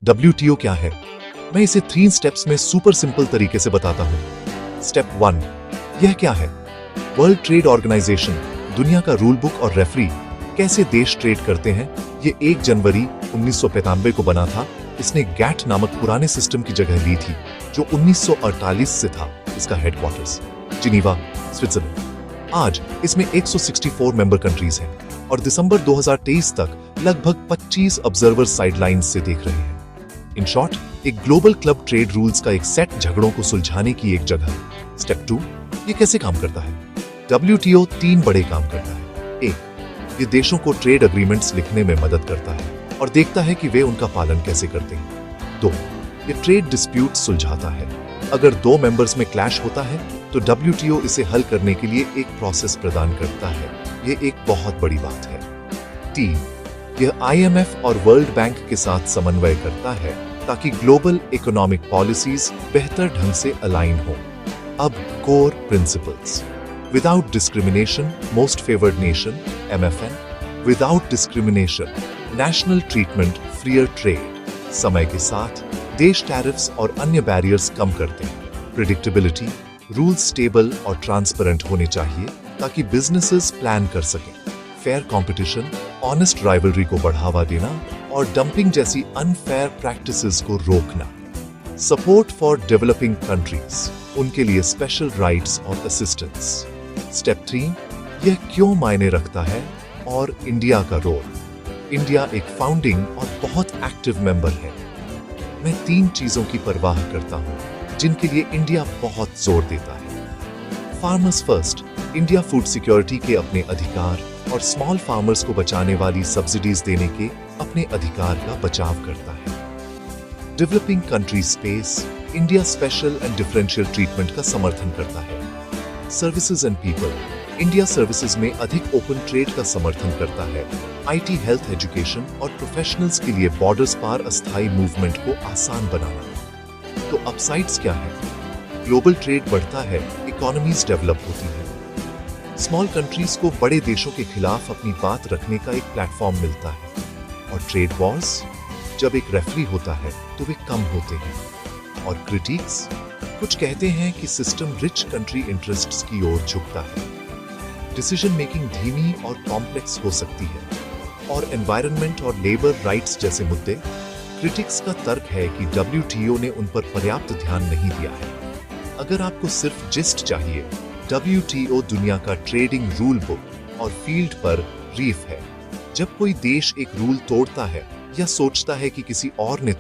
WTO क्या है? मैं इसे 3 स्टेप्स में सुपर सिंपल तरीके से बताता हूँ। स्टेप 1, यह क्या है? वर्ल्ड ट्रेड ऑर्गेनाइजेशन, दुनिया का रूल बुक और रेफरी, कैसे देश ट्रेड करते हैं। ये 1 जनवरी 1995 को बना था। इसने गैट नामक पुराने सिस्टम की जगह ली थी, जो 1948 से था। इसका हेडक्वार्टर्स जिनीवा, स्विट्जरलैंड। आज इसमें 164 मेंबर कंट्रीज हैं और दिसंबर 2023 तक लगभग 25 ऑब्जर्वर साइडलाइंस से देख रहे हैं। इन शॉर्ट, एक ग्लोबल क्लब ट्रेड रूल्स का एक सेट झगड़ों को सुलझाने की एक जगह। स्टेप 2, ये कैसे काम करता है? WTO 3 बड़े काम करता है। 1, ये देशों को ट्रेड एग्रीमेंट्स लिखने में मदद करता है और देखता है कि वे उनका पालन कैसे करते हैं। 2, ये ट्रेड डिस्प्यूट सुलझाता है। अगर 2 मेंबर्स में क्लैश होता है तो WTO इसे हल करने के लिए एक प्रोसेस प्रदान करता है। ये एक बहुत बड़ी बात है। 3, यह IMF और वर्ल्ड बैंक के साथ समन्वय करता है ताकि ग्लोबल इकोनॉमिक पॉलिसीज बेहतर ढंग से अलाइन हो। अब core principles. Without discrimination, most favoured nation MFN। Without discrimination, national treatment, freer trade. समय के साथ देश टैरिफ्स और अन्य बैरियर्स कम करते हैं। प्रिडिक्टेबिलिटी, रूल्स स्टेबल और ट्रांसपेरेंट होने चाहिए ताकि बिजनेसेस प्लान कर सकें। फेयर कंपटीशन, ऑनेस्ट राइवलरी को बढ़ावा देना और डंपिंग जैसी अनफेयर प्रैक्टिसेस को रोकना। सपोर्ट फॉर डेवलपिंग कंट्रीज, उनके लिए स्पेशल राइट्स और असिस्टेंस। स्टेप 3, यह क्यों मायने रखता है और इंडिया का रोल। इंडिया एक फाउंडिंग और बहुत एक्टिव मेंबर है। मैं 3 चीजों की परवाह करता हूं जिनके लिए इंडिया बहुत जोर देता है। Farmers first, India food security के अपने अधिकार और स्मॉल फार्मर्स को बचाने वाली सब्सिडीज देने के अपने अधिकार का बचाव करता है। Developing country space, India special and differential treatment का समर्थन करता है। Services and people, India services में अधिक ओपन ट्रेड का समर्थन करता है। IT, हेल्थ, एजुकेशन और प्रोफेशनल्स के लिए बॉर्डर्स पार अस्थायी मूवमेंट को आसान बनाना। तो अपसाइड्स क्या है? ग्लोबल ट्रेड बढ़ता है, इकोनॉमीज डेवलप होती है। स्मॉल कंट्रीज को बड़े देशों के खिलाफ अपनी बात रखने का एक प्लेटफॉर्म मिलता है। और ट्रेड वॉर्स, जब एक रेफरी होता है तो वे कम होते हैं। और क्रिटिक्स, कुछ कहते हैं कि सिस्टम रिच कंट्री इंटरेस्ट्स की ओर झुकता है। डिसीजन मेकिंग धीमी और कॉम्प्लेक्स हो सकती है। और एनवायरनमेंट और लेबर राइट्स जैसे मुद्दे, क्रिटिक्स का तर्क है कि WTO ने उन पर पर्याप्त ध्यान नहीं दिया है। अगर आपको सिर्फ जिस्ट चाहिए, WTO दुनिया का ट्रेडिंग रूल बुक और फील्ड पर रीफ है। जब कोई देश एक रूल तोड़ता है या सोचता है कि किसी और ने